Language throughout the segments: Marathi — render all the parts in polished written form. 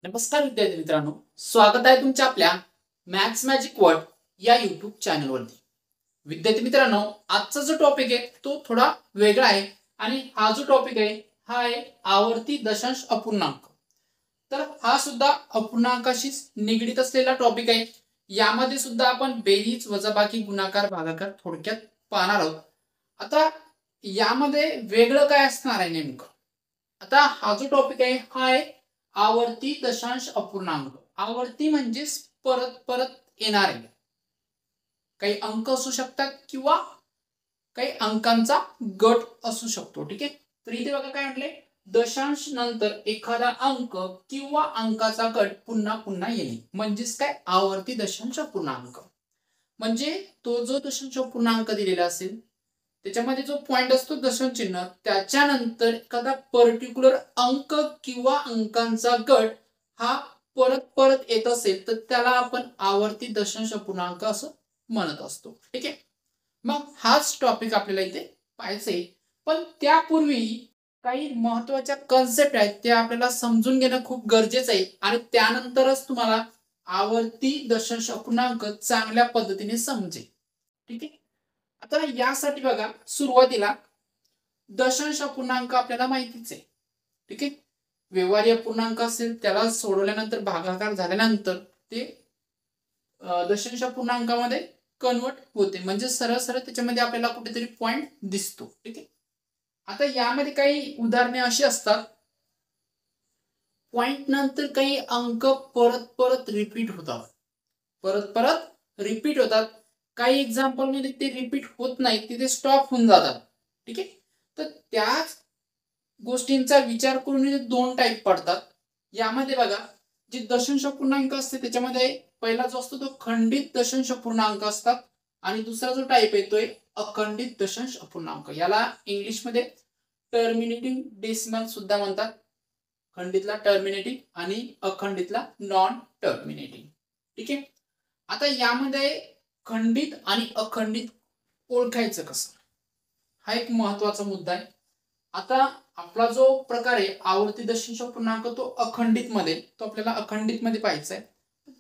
नमस्कार विद्यार्थी मित्रांनो, स्वागत आहे तुमच्या आपल्या मॅथ्स मॅजिक वर्ल्ड या युट्यूब चॅनलवरती. विद्यार्थी मित्रांनो, आजचा जो टॉपिक आहे तो थोडा वेगळा आहे आणि हा जो टॉपिक आहे हा आहे आवर्ती दशांश अपूर्णांक. तर हा सुद्धा अपूर्णांकाशी निगडीत असलेला टॉपिक आहे. यामध्ये सुद्धा आपण बेरीज, वजाबाकी, गुणाकार, भागाकार थोडक्यात पाहणार आहोत. आता यामध्ये वेगळं काय असणार आहे नेमकं? आता हा जो टॉपिक आहे हा आहे आवर्ती दशांश अपूर्णांक. आवर्ती म्हणजे परत परत येणारे काही अंक असू शकतात किंवा काही अंकांचा गट असू शकतो. ठीक आहे, तर इथे बघा काय म्हटले, दशांश नंतर एखादा अंक किंवा अंकाचा गट पुन्हा पुन्हा येणे म्हणजेच काय, आवर्ती दशांश अपूर्णांक. म्हणजे तो जो दशांश अपूर्णांक दिलेला असेल त्याच्यामध्ये जो पॉइंट असतो दशांश चिन्ह, त्याच्यानंतर एखादा पर्टिक्युलर अंक किंवा अंकांचा गट हा परत परत येत असेल तर त्याला आपण आवर्ती दशांश अपूर्णांक असं म्हणत असतो. ठीक आहे, मग हाच टॉपिक आपल्याला इथे पाहायचा आहे. पण त्यापूर्वी काही महत्वाच्या कन्सेप्ट आहेत त्या आपल्याला समजून घेणं खूप गरजेचं आहे आणि त्यानंतरच तुम्हाला आवर्ती दशांश अपूर्णांक चांगल्या पद्धतीने समजेल. ठीक आहे, आता यासाठी बघा सुरुवातीला दशांश अपूर्णांक आपल्याला माहितीच आहे. ठीक आहे, व्यवहार्य पूर्णांक असेल त्याला सोडवल्यानंतर भागाकार झाल्यानंतर ते दशांश पूर्णांकामध्ये कन्वर्ट होते, म्हणजे सरळ सरळ त्याच्यामध्ये आपल्याला कुठेतरी पॉइंट दिसतो. ठीक आहे, आता यामध्ये काही उदाहरणे अशी असतात, पॉइंट नंतर काही अंक परत परत रिपीट होतात, परत परत रिपीट होतात. काही एक्झाम्पल मध्ये ते रिपीट होत नाही, तिथे स्टॉप होऊन जातात. ठीक आहे, तर त्याच गोष्टींचा विचार करून दोन टाईप पडतात. यामध्ये बघा, जे दशांश पूर्णांक असते त्याच्यामध्ये पहिला जो असतो तो खंडित दशांश पूर्णांक असतात आणि दुसरा जो टाईप येतोय अखंडित दशांश अपूर्णांक. याला इंग्लिशमध्ये टर्मिनेटिंग डेसिमल सुद्धा म्हणतात. खंडितला टर्मिनेटिंग आणि अखंडितला नॉन टर्मिनेटिंग. ठीक आहे, आता यामध्ये खंडित आणि अखंडित ओळखायचं कसं, हा एक महत्वाचा मुद्दा आहे. आता आपला जो प्रकार आहे आवर्ती दशांश पूर्णांक तो अखंडित मध्ये, तो आपल्याला अखंडित मध्ये पाहायचा आहे.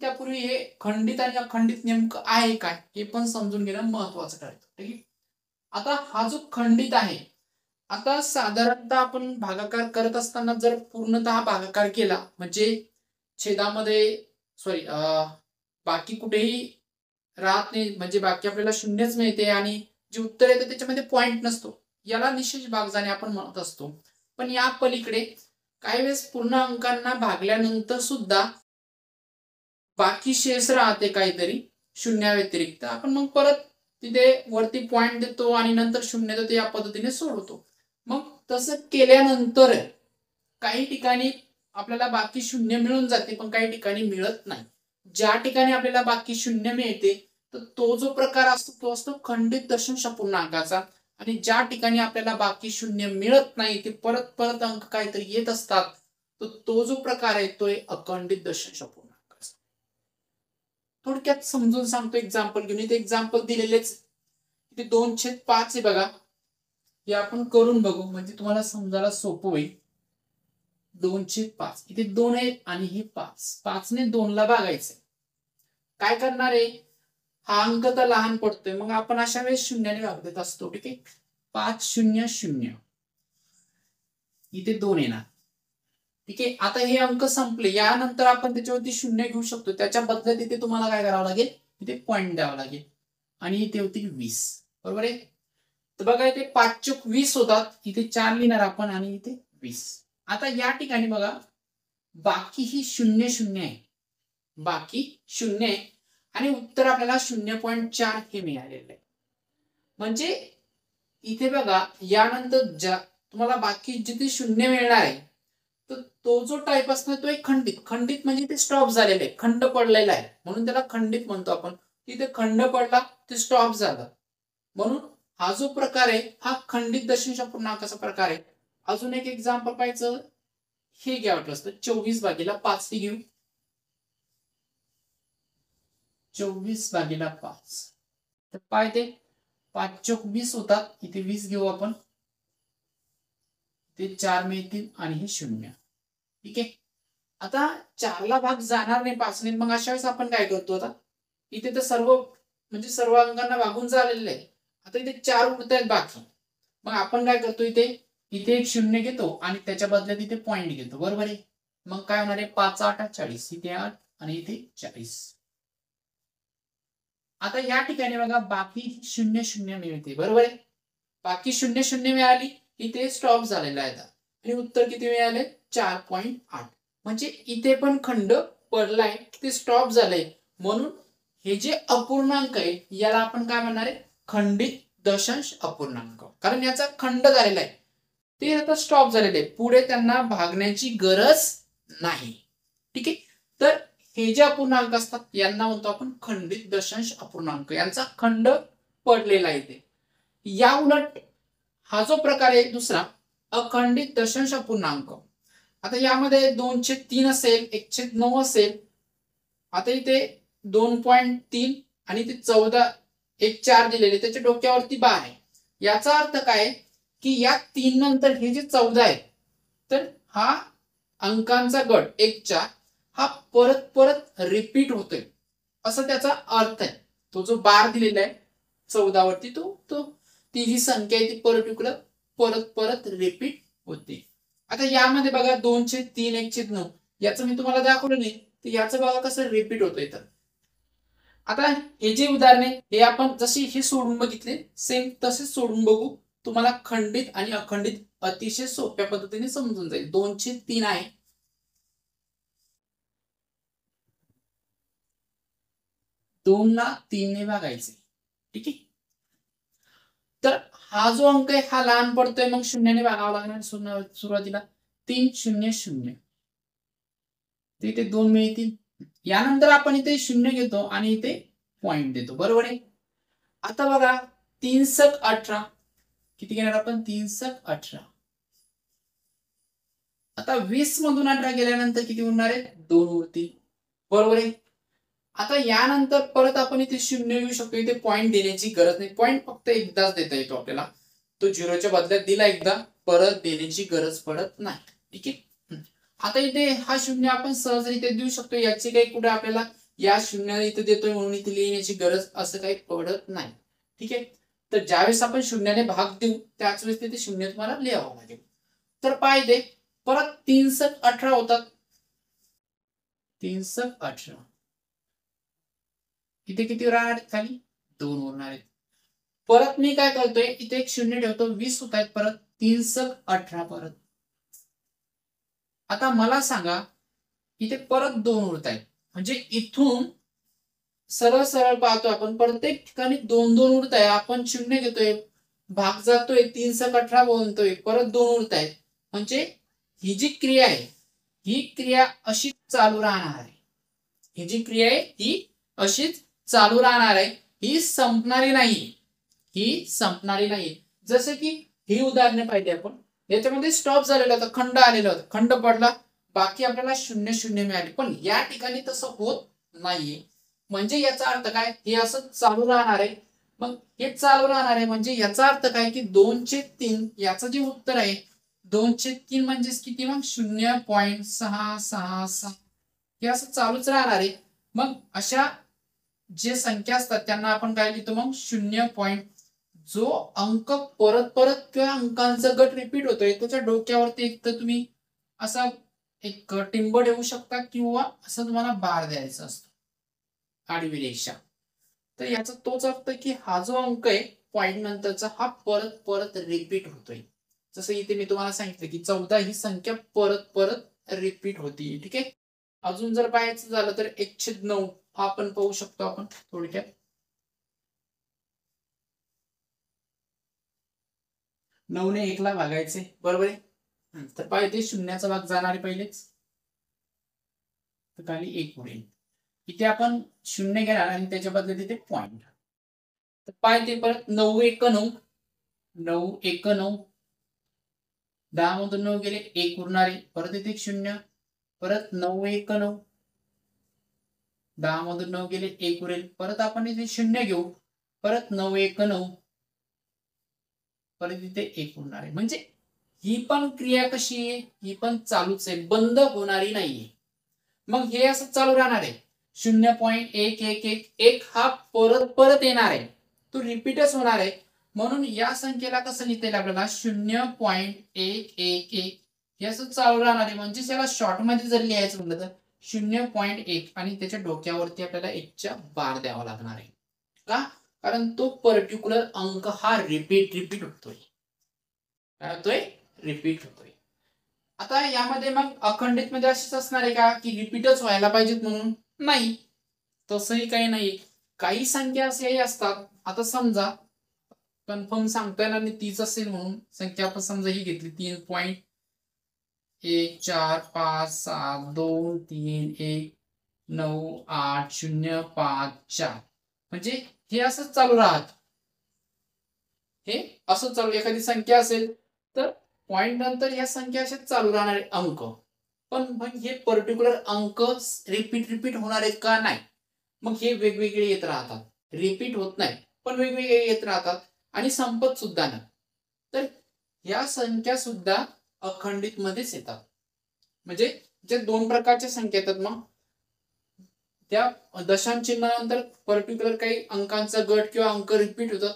त्यापूर्वी हे खंडित आणि अखंडित नेमकं आहे काय हे पण समजून घेणं महत्वाचं ठरतं. ठीक आहे, आता हा जो खंडित आहे, आता साधारणतः आपण भागाकार करत असताना जर पूर्णतः भागाकार केला म्हणजे छेदामध्ये सॉरी बाकी कुठेही राहत नाही, म्हणजे बाकी आपल्याला शून्यच मिळते आणि जे उत्तर येतं त्याच्यामध्ये पॉइंट नसतो, याला निशेष भागजाने आपण म्हणत असतो. पण या पलीकडे काही वेळेस पूर्ण अंकांना भागल्यानंतर सुद्धा बाकी शेष राहते काहीतरी शून्या व्यतिरिक्त, आपण मग परत तिथे वरती पॉइंट देतो आणि नंतर शून्य देतो, या पद्धतीने सोडवतो. मग तसं केल्यानंतर काही ठिकाणी आपल्याला बाकी शून्य मिळून जाते पण काही ठिकाणी मिळत नाही. ज्या ठिकाणी आपल्याला बाकी शून्य मिळते तर तो जो प्रकार असतो तो असतो खंडित दशांश अपूर्णांकाचा, आणि ज्या ठिकाणी आपल्याला बाकी शून्य मिळत नाही ते परत परत अंक काहीतरी येत असतात तर तो जो प्रकार आहे तो अखंडित दशांश अपूर्णांकाचा. थोडक्यात समजून सांगतो एक्झाम्पल घेऊन. इथे एक्झाम्पल दिलेलेच, इथे 2/5 आहे बघा, हे आपण करून बघू म्हणजे तुम्हाला समजायला सोपं होईल. 2/5 इथे 2 आहे आणि हे 5 ने 2 ला भागायचं. काय करणार आहे, हा अंक तर लहान पडतोय मग आपण अशा वेळेस शून्याने भाग देत असतो. ठीक आहे, 5 0 0 इथे 2 येणार. ठीक आहे, आता हे अंक संपले, यानंतर आपण त्याच्यावरती शून्य घेऊ शकतो, त्याच्या बदल्यात इथे तुम्हाला काय करावं लागेल, इथे पॉइंट द्यावा लागेल आणि इथे होतील 20. बरोबर आहे, तर बघा इथे 5 × 20 होतात, इथे 4 लिहिणार आपण आणि इथे 20. आता या ठिकाणी बघा बाकी ही 0 0 आहे, बाकी 0 आहे आणि उत्तर आपल्याला 0.4 हे मिळालेलं आहे. म्हणजे इथे बघा यानंतर तुम्हाला बाकी जिथे शून्य मिळणार आहे तर तो जो टाईप असणार तो एक खंडित. खंडित म्हणजे ते स्टॉप झालेलं आहे, खंड पडलेला आहे म्हणून त्याला खंडित म्हणतो आपण. तिथे खंड पडला ते स्टॉप झालं, म्हणून हा जो प्रकार आहे हा खंडित दशांश पूर्णांकाचा प्रकार आहे. अजून एक एक्झाम्पल पाहायचं, हे घ्या वाटलं असतं 24/5 घेऊ. 24/5 तर पाय ते 5 × 20 होतात, इथे 20 घेऊ आपण, ते 4 मिळतील आणि हे 0. ठीक आहे, आता 4ला भाग जाणार नाही 5ने, मग अशा वेळेस आपण काय करतो, आता इथे तर सर्व म्हणजे सर्व अंकांना भागून झालेलं आहे. आता इथे 4 उरत आहेत बाकी. मग आपण काय करतो, इथे इथे एक 0 घेतो आणि त्याच्या बदल्यात इथे पॉईंट घेतो, बरोबर आहे. मग काय होणार आहे, 5 8 40, इथे 8 आणि इथे 40. आता या ठिकाणी बघा बाकी 0 0 मिळते, बरोबर आहे. बाकी 0 0 मिळाली, इथे स्टॉप झालेला आहे आणि उत्तर किती मिळाले, 4.8. म्हणजे इथे पण खंड पडलाय, ते स्टॉप झालंय. म्हणून हे जे अपूर्णांक आहे याला आपण काय म्हणणार आहे, खंडित दशांश अपूर्णांक. कारण याचा खंड झालेला आहे, ते आता स्टॉप झालेले आहे, पुढे त्यांना भागण्याची गरज नाही. ठीक आहे. तर हे जे अपूर्णांक असतात यांना म्हणतो आपण खंडित दशांश अपूर्णांक, यांचा खंड पडलेला आहे ते. या उलट हा जो प्रकार आहे दुसरा, अखंडित दशांश अपूर्णांक, आता यामध्ये 2/3 असेल, 1/9 असेल. आता इथे 2.3 आणि ते 14 एक 4 दिलेले, त्याच्या डोक्यावरती बार आहे. याचा अर्थ काय की या 3 नंतर हे जे 14 आहे, तर हा अंकांचा गट 1 4 हा परत परत रिपीट होतोय, असं त्याचा अर्थ आहे. तो जो बार दिलेला आहे 14 वरती, तो ती जी संख्या आहे ती पर्टिक्युलर परत परत रिपीट होते. आता यामध्ये बघा 2/3 1/9 याचं मी तुम्हाला दाखवलं नाही, तर याचं बघा कसं रिपीट होतंय. तर आता हे जे उदाहरण आहे हे आपण जशी हे सोडून बघितले सेम तसेच सोडून बघू, तुम्हाला खंडित आणि अखंडित अतिशय सोप्या पद्धतीने समजून जाईल. 2/3 आहे, 2 ला 3 ने भागायचे. ठीक आहे. तर हा जो अंक आहे हा लहान पडतोय, मग 0 ने भागावा लागणार सुरुवातीला. 3 0 0 इथे 2 मिळतील. यानंतर आपण इथे 0 घेतो आणि इथे पॉइंट देतो, बरोबर आहे. आता बघा 3 सक 18 किती घेणार आपण, 3 सक 18. आता 20 मधून 18 गेल्यानंतर किती उरणार आहे, 2 उरतील, बरोबर आहे. आता यानंतर परत आपण इथे 0 घेऊ शकतो, इथे पॉइंट देण्याची गरज नाही, पॉइंट फक्त एकदाच देता येतो आपल्याला, तो 0च्या बदल्यात दिला एकदा, परत देण्याची गरज पडत नाही. ठीक आहे. आता इथे हा 0 आपण सहजरित्या देऊ शकतो, याची काही कुठे आपल्याला या 0 इथे देतोय म्हणून इथे लिहिण्याची गरज असं काही पडत नाही. ठीक आहे. तर ज्यावेळेस आपण 0 ने भाग देऊ त्याच वेळेस तिथे 0 तुम्हाला लिहावं लागेल. तर पाहिजे परत 3 सक 18 होतात, 3 सक 18 इथे किती राहणार आहेत, खाली 2 उरणार आहेत. परत मी काय करतोय, इथे एक 0 ठेवतो, 20 होत आहेत, परत 3 सक 18 परत. आता मला सांगा इथे परत 2 उरत आहेत, म्हणजे इथून सरळ सरळ पाहतो आपण प्रत्येक ठिकाणी 2 2 उरत आहे. आपण 0 घेतोय, भाग जातोय, 3 सक 18 बनतोय, परत 2 उरत आहेत. म्हणजे ही जी क्रिया आहे ही क्रिया अशीच चालू राहणार आहे. ही जी क्रिया आहे ही अशीच चालू राहणार आहे, ही संपणारी नाही, ही संपणारी नाही. जसं की ही उदाहरणे पाहिली आपण, याच्यामध्ये स्टॉप झालेला होता, खंड आलेला होता, खंड पडला, बाकी आपल्याला 0 0 मिळाले. पण या ठिकाणी तसं होत नाहीये. म्हणजे याचा अर्थ काय, हे असं चालू राहणार आहे. मग हे चालू राहणार आहे म्हणजे याचा अर्थ काय की 2/3 याचं जे उत्तर आहे 2/3 म्हणजे किती, मग 0.666 हे असं चालूच राहणार आहे. मग अशा जे संख्या असतात त्यांना आपण काय लिहितो, मग 0. जो अंक परत परत किंवा अंकांचा गट रिपीट होतोय त्याच्या डोक्यावरती एक तर तुम्ही असा एक टिंब ठेवू शकता किंवा असं तुम्हाला बार द्यायचा असतो, आडवी रेषा. तर याचा तोच अर्थ की हा जो अंक आहे पॉइंट नंतरचा हा परत परत रिपीट होतोय. जसं इथे मी तुम्हाला सांगितलं की 14 ही संख्या परत परत रिपीट होती. ठीक आहे. अजून जर पाहायचं झालं तर 1/9 हा आपण पाहू शकतो आपण थोडक्यात. 9 ने 1 ला भागायचे, बरोबर आहे. तर पाहिजे शून्याचा भाग जाणारे पहिलेच, तर खाली 1 उरेल. इथे आपण 0 घेणार आणि त्याच्या बदल्यात इथे पॉइंट. तर पाहिजे परत 9 1 9, 9 1 9, 10 मधून 9 गेले 1 उरणारे, परत इथे 0, परत 9 1 9, 10 मधून 9 गेले 1 उरेल, परत आपण इथे 0 घेऊ, परत 9 1 9, परत इथे 1 उरणार आहे. म्हणजे ही पण क्रिया कशी आहे, ही पण चालूच आहे, बंद होणारी नाहीये. मग हे असं चालू राहणार आहे. 0.111 हा परत परत येणार आहे, तो रिपीटच होणार आहे. म्हणून या संख्येला कसं लिहिता येईल आपल्याला, 0.111 हे असं चालू राहणार आहे. म्हणजे त्याला शॉर्ट मध्ये जर लिहायचं म्हटलं तर 0.1 आणि त्याच्या डोक्यावरती आपल्याला 1च्या बार द्यावा लागणार आहे. का? कारण तो पर्टिक्युलर अंक हा रिपीट होतोय. काय होतोय? रिपीट होतोय. आता यामध्ये मग अखंडित मध्ये अशीच असणार आहे का की रिपीटच व्हायला पाहिजेत म्हणून? नाही, तसंही काही नाही. काही संख्या असेही असतात. आता समजा कन्फर्म सांगता येणार नाही तीच असेल म्हणून संख्या आपण समजा ही घेतली 3.1456231198054, म्हणजे हे असंच चालू राहत. हे असं चालू, एखादी संख्या असेल तर पॉइंट नंतर ह्या संख्या अशाच चालू राहणार अंक. पण मग हे पर्टिक्युलर अंक रिपीट होणार आहेत का? नाही. मग हे वेगवेगळे येत राहतात, रिपीट होत नाही पण वेगवेगळे येत राहतात आणि संपत सुद्धा नाही. तर या संख्या सुद्धा अखंडित मध्येच येतात. म्हणजे जे दोन प्रकारच्या संख्या येतात, मग त्या दशांश चिन्हानंतर पर्टिक्युलर काही अंकांचा गट किंवा अंक रिपीट होतात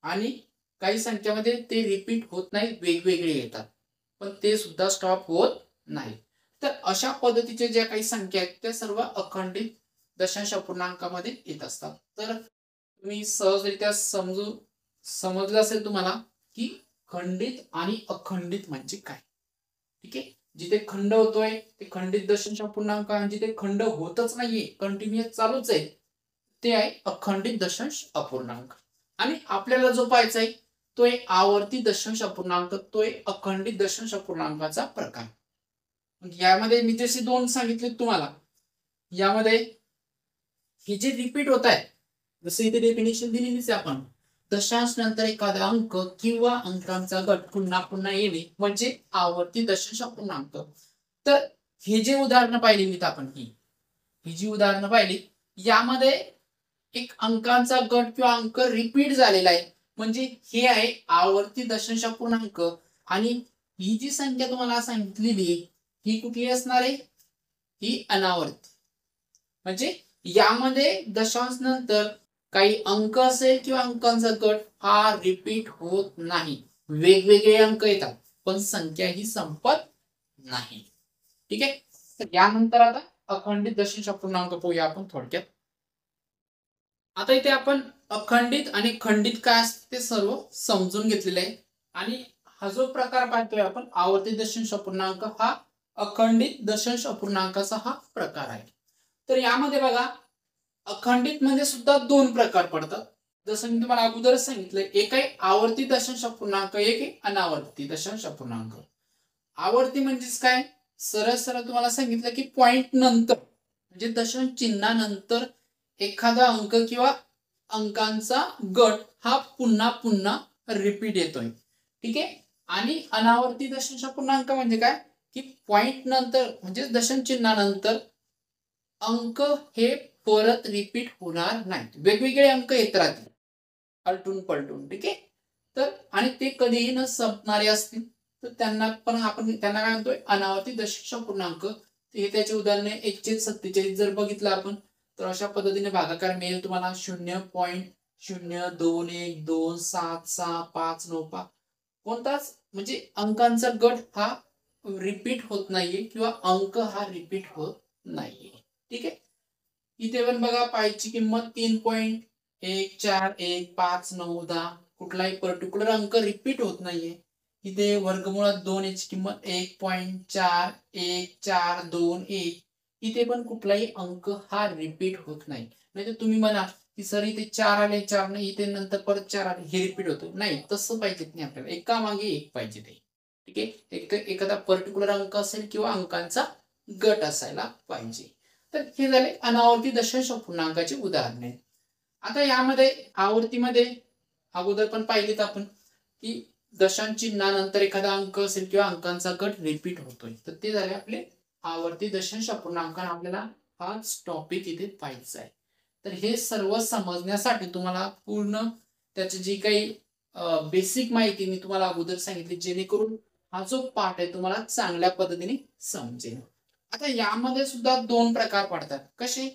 आणि काही संख्यामध्ये ते रिपीट होत नाही, वेगवेगळे येतात पण ते सुद्धा स्टॉप होत नाही. तर अशा पद्धतीचे ज्या काही संख्या आहेत त्या सर्व अखंडित दशांश अपूर्णांकामध्ये येत असतात. तर तुम्ही सहजरित्या समजलं असेल तुम्हाला की खंडित आणि अखंडित म्हणजे काय. ठीक आहे, जिथे खंड होतोय ते खंडित दशांश अपूर्णांक आणि जिथे खंड होतच नाहीये, कंटिन्युअस चालूच आहे, ते आहे अखंडित दशांश अपूर्णांक. आणि आपल्याला जो पाहायचा आहे तो एक आवर्ती दशांश अपूर्णांक, तो एक अखंडित दशांश अपूर्णांकाचा प्रकार. यामध्ये मी जसे दोन सांगितले तुम्हाला, यामध्ये हे जे रिपीट होत आहे, जसं इथे डेफिनेशन दिलेलीच आहे आपण, दशांश नंतर एखादा अंक किंवा अंकांचा गट पुन्हा पुन्हा येणे म्हणजे आवर्ती दशांश अपूर्णांक. तर हे जे उदाहरणं पाहिली आपण, ही जी उदाहरणं पाहिली यामध्ये एक अंकांचा गट किंवा अंक रिपीट झालेला आहे म्हणजे हे आहे आवर्ती दशांश अपूर्णांक. आणि ही जी संख्या तुम्हाला सांगितलेली ही कुठली असणार आहे? ही अनावर्ती. म्हणजे यामध्ये दशांश नंतर काही अंक असेल किंवा अंकांचा गट हा रिपीट होत नाही, वेगवेगळे अंक येतात पण संख्या ही संपत नाही. ठीक आहे, तर यानंतर आता अखंडित दशांश अपूर्णांक पाहूया आपण थोडक्यात. आता इथे आपण अखंडित आणि खंडित काय असते ते सर्व समजून घेतलेले आहे. आणि हा जो प्रकार पाहतोय आपण आवर्ती दशांश अपूर्णांक, हा अखंडित दशांश अपूर्णांकाचा हा प्रकार आहे. तर यामध्ये बघा अखंडित मध्ये सुद्धा दोन प्रकार पडतात. जसं मी तुम्हाला अगोदर सांगितलं, एक आहे आवर्ती दशांश अपूर्णांक, एक आहे अनावर्ती दशांश अपूर्णांक. आवर्ती म्हणजेच काय, सरळ सरळ तुम्हाला सांगितलं की पॉइंट नंतर म्हणजे दशांश चिन्हानंतर एखादा अंक किंवा अंकांचा गट हा पुन्हा पुन्हा रिपीट येतोय. ठीक आहे, आणि अनावर्ती दशांश अपूर्णांक म्हणजे काय की पॉइंट नंतर म्हणजे दशांश चिन्हानंतर अंक हे परत रिपीट होणार नाहीत, वेगवेगळे अंक येत राहतील आलटून पलटून. ठीक आहे, तर आणि ते कधीही न संपणारे असतील तर त्यांना पण आपण त्यांना काय म्हणतोय, अनावर्ती दशांश अपूर्णांक. हे त्याचे उदाहरण 1/47 जर बघितलं आपण तर अशा पद्धतीने भागाकार मिळेल तुम्हाला 0.021276595. कोणताच म्हणजे अंकांचा गट हा रिपीट होत नाहीये किंवा अंक हा रिपीट होत नाहीये. ठीक आहे, इथे पण बघा पायची किंमत 3.1415910, कुठलाही पर्टिक्युलर अंक रिपीट होत नाहीये. इथे वर्गमुळात 2 याची किंमत 1.4142 इथे पण कुठलाही अंक हा रिपीट होत नाही. नाही तर तुम्ही म्हणा की सर इथे 4 आले, 4 नाही, इथे नंतर परत 4 आले, हे रिपीट होतं नाही, तसं पाहिजे नाही आपल्याला, एका मागे एक पाहिजे ते. ठीक आहे, एखादा पर्टिक्युलर अंक असेल किंवा अंकांचा गट असायला पाहिजे. तर हे झाले अनावर्ती दशांश अपूर्णांकाचे उदाहरणे. आता यामध्ये आवर्तीमध्ये अगोदर पण पाहिलेत आपण की दशांश चिन्हानंतर एखादा अंक असेल किंवा अंकांचा गट रिपीट होतोय, तर ते झाले आपले आवर्ती दशांश अपूर्णांक. आपल्याला हाच टॉपिक इथे पाहायचा आहे. तर हे सर्व समजण्यासाठी तुम्हाला पूर्ण त्याची जी काही बेसिक माहिती मी तुम्हाला अगोदर सांगितली, जेणेकरून हा जो पाठ आहे तुम्हाला चांगल्या पद्धतीने समजेल. आता यामध्ये सुद्धा दोन प्रकार पडतात. कसे?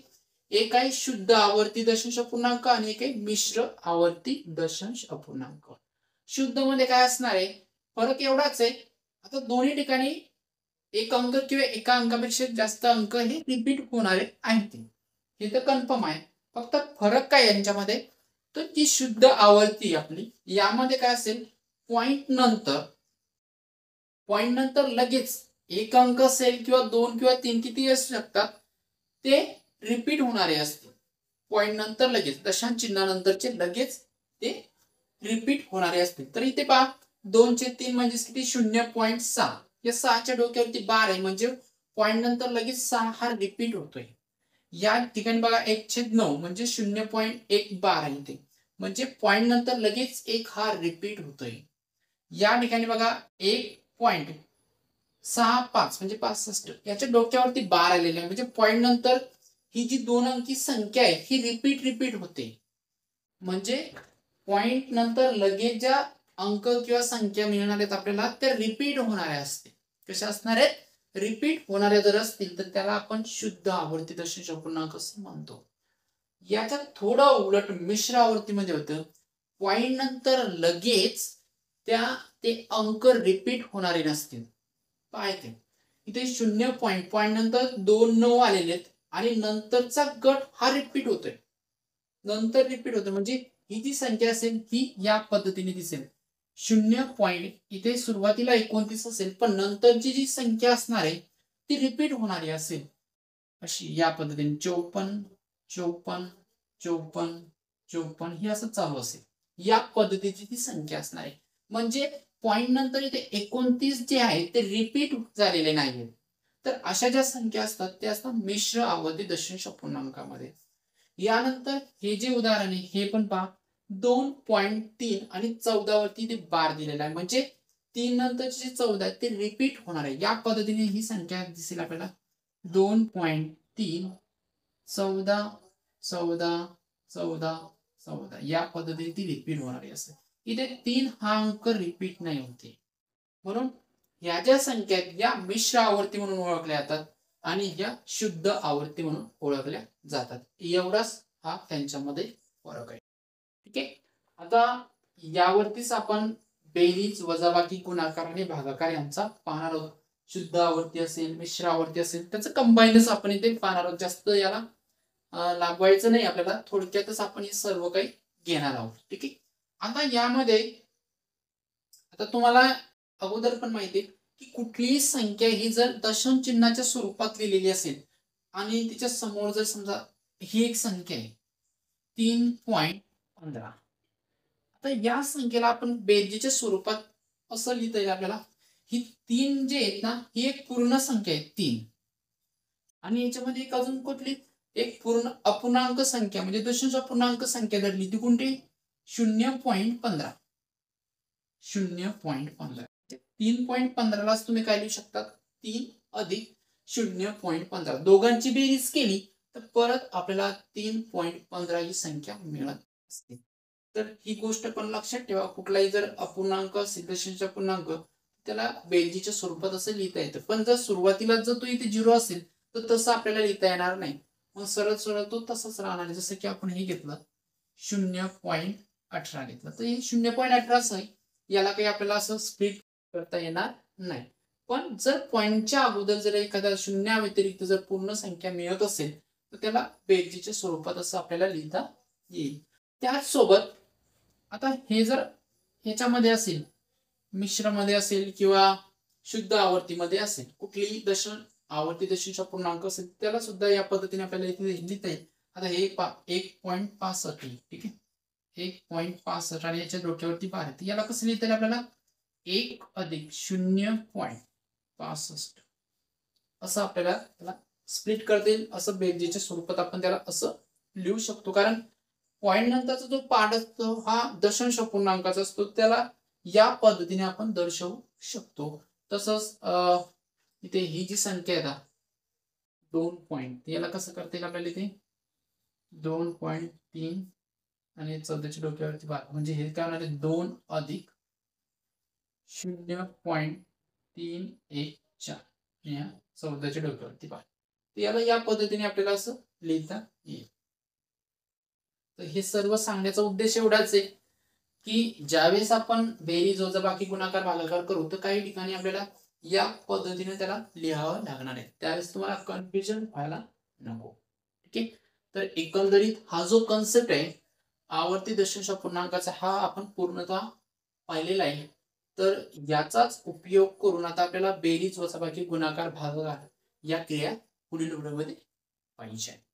एक आहे शुद्ध आवर्ती दशांश अपूर्णांक आणि एक आहे मिश्र आवर्ती दशांश अपूर्णांक. शुद्ध मध्ये काय असणार आहे? फरक एवढाच आहे. आता दोन्ही ठिकाणी एक अंक किंवा एका अंकापेक्षा जास्त अंक हे रिपीट होणारे आहेत, हे तर कन्फर्म आहे. फक्त फरक काय यांच्यामध्ये? तर ती शुद्ध आवर्ती आपली यामध्ये काय असेल, पॉइंट नंतर लगेच एक अंक असेल किंवा दोन किंवा तीन किती असू शकतात, ते रिपीट होणारे असते. पॉइंट नंतर लगेच दशांश चिन्हानंतरचे लगेच ते रिपीट होणारे असते. तर इथे पहा 2/3 म्हणजे किती? 0.6. या 6च्या डोक्यावरती बार आहे म्हणजे पॉइंट नंतर लगेच 6 हा रिपीट होतोय. या ठिकाणी बघा 1/9 म्हणजे 0.1 बार आहे इथे, म्हणजे पॉइंट नंतर लगेच एक हा रिपीट होतोय. या ठिकाणी बघा 1.65 म्हणजे 65 याच्या डोक्यावरती बार आलेले आहे, म्हणजे पॉइंट नंतर ही जी दोन अंकी संख्या आहे ही रिपीट होते. म्हणजे पॉइंट नंतर लगेच ज्या अंक किंवा संख्या मिळणार आहेत आपल्याला त्या रिपीट होणाऱ्या असतील. कशा असणार आहेत? रिपीट होणाऱ्या जर असतील तर त्याला आपण शुद्ध आवर्ती दशांश अपूर्णांक असं म्हणतो. याच्यात थोडं उलट मिश्र आवर्तीमध्ये होतं, पॉइंट नंतर लगेच ते अंक रिपीट होणारे नसतील. पाहायचे इथे 0 पॉइंट नंतर 2 9 आलेले आहेत आणि नंतरचा गट हा रिपीट होतोय. म्हणजे ही जी संख्या असेल ही या पद्धतीने दिसेल. 0 पॉइंट इथे सुरुवातीला 29 असेल, पण नंतरची जी संख्या असणार आहे ती रिपीट होणारी असेल अशी या पद्धतीने 54 54 54 54 ही असं चालू असेल. या पद्धतीची ती संख्या असणार आहे. म्हणजे पॉइंट नंतर इथे 29 जे आहे ते रिपीट झालेले नाहीये. तर अशा ज्या संख्या असतात त्या असतात मिश्र आवर्ती दशांश अपूर्णांकामध्ये. यानंतर हे जे उदाहरण आहे हे पण पहा, 2.3 आणि 14 वरती ते बार दिलेला आहे, म्हणजे 3 नंतरचे जे 14 आहे ते रिपीट होणार आहे. या पद्धतीने ही संख्या दिसेल आपल्याला 2.3 14 14 14 14 या पद्धतीने ती रिपीट होणारी असते. इथे 3 हा अंक रिपीट नाही होते, म्हणून ह्या ज्या संख्या आहेत या मिश्र आवर्ती म्हणून ओळखल्या जातात आणि ह्या शुद्ध आवर्ती म्हणून ओळखल्या जातात. एवढाच हा त्यांच्यामध्ये फरक आहे. ठीक आहे. आता यावरतीच आपण बेरीज, वजाबाकी, गुणाकार आणि भागाकार यांचा पाहणार आहोत. शुद्ध आवर्ती असेल, मिश्र आवर्ती असेल, त्याचं कंबाईनच आपण इथे पाहणार आहोत. जास्त याला लागवायचं नाही आपल्याला, थोडक्यातच आपण हे सर्व काही घेणार आहोत. ठीक आहे. आता यामध्ये आता तुम्हाला अगोदर पण माहिती आहे की कुठलीही संख्या ही जर दशांश चिन्हाच्या स्वरूपात लिहिलेली असेल आणि तिच्या समोर जर समजा ही एक संख्या आहे 3.15, आता या संख्येला आपण बेरजेच्या स्वरूपात असं लिहिता येईल आपल्याला. ही 3 जे आहेत ना ही एक पूर्ण संख्या आहे 3, आणि याच्यामध्ये एक अजून कुठली एक पूर्ण अपूर्णांक संख्या म्हणजे दशांश अपूर्णांक संख्या धरली ती कोणती? 0.15. 0.15 3.15 लाच तुम्ही काय लिहू शकता? 3 अधिक 0.15 दोघांची बेरीज केली तर परत आपल्याला 3.15 ही संख्या मिळत असते. तर ही गोष्ट पण लक्षात ठेवा, कुठलाही जर अपूर्णांक असेल दशांश अपूर्णांक त्याला बेरजेच्या स्वरूपात असं लिहिता येतं, पण जर सुरुवातीला जर तो इथे 0 असेल तर तसं आपल्याला लिहिता येणार नाही. मग सरळ सरळ तो तसंच राहणार आहे. जसं की आपण हे घेतलं 0.18 घेतलं तर हे 0.18 आहे, याला काही आपल्याला असं स्प्लिट करता येणार नाही. पण जर पॉइंटच्या अगोदर जर एखाद्या शून्या व्यतिरिक्त जर पूर्ण संख्या मिळत असेल तर त्याला बेरजेच्या स्वरूपात असं आपल्याला लिहिता येईल. त्याचसोबत आता हे जर ह्याच्यामध्ये असेल, मिश्रमध्ये असेल किंवा शुद्ध आवर्तीमध्ये असेल, कुठलीही आवर्ती दशांश पूर्णांक असेल त्याला सुद्धा या पद्धतीने आपल्याला इथे लिहिता येईल. आता हे 1.65 ठीक आहे, 1.65 आणि याच्या डोक्यावरती बार आहे, याला कसं लिहिता येईल आपल्याला? 1 अधिक 0.65 असं आपल्याला त्याला स्प्लिट करता येईल. असं बेरजेच्या स्वरूपात आपण त्याला असं लिहू शकतो, कारण पॉइंट नंतरचा जो पार्ट असतो हा दशांश पूर्णांकाचा असतो, त्याला या पद्धतीने आपण दर्शवू शकतो. तसंच इथे ही जी संख्या आहे 2 पॉइंट, याला कसं करता येईल आपल्याला? इथे 2.3 आणि 14च्या डोक्यावरती 12 म्हणजे हे काय होणार आहे? 2 अधिक 0.314 या 14च्या डोक्यावरती पहा. तर याला या पद्धतीने आपल्याला असं लिहिता येईल. तर हे सर्व सांगण्याचा उद्देश एवढाच आहे की ज्यावेळेस आपण बेरीज वजाबाकी गुणाकार भागाकार करू तर काही ठिकाणी आपल्याला या पद्धतीने त्याला लिहावं लागणार आहे. त्यावेळेस तुम्हाला कन्फ्युजन व्हायला नको. ठीक आहे. तर एकंदरीत हा जो कन्सेप्ट आहे आवर्ती दशांश पूर्णांकाचा हा आपण पूर्णतः पाहिलेला आहे. तर याचाच उपयोग करून आता आपल्याला बेरीज वजाबाकी गुणाकार भागाकार या क्रिया पुढील व्हिडिओमध्ये पाहिजे.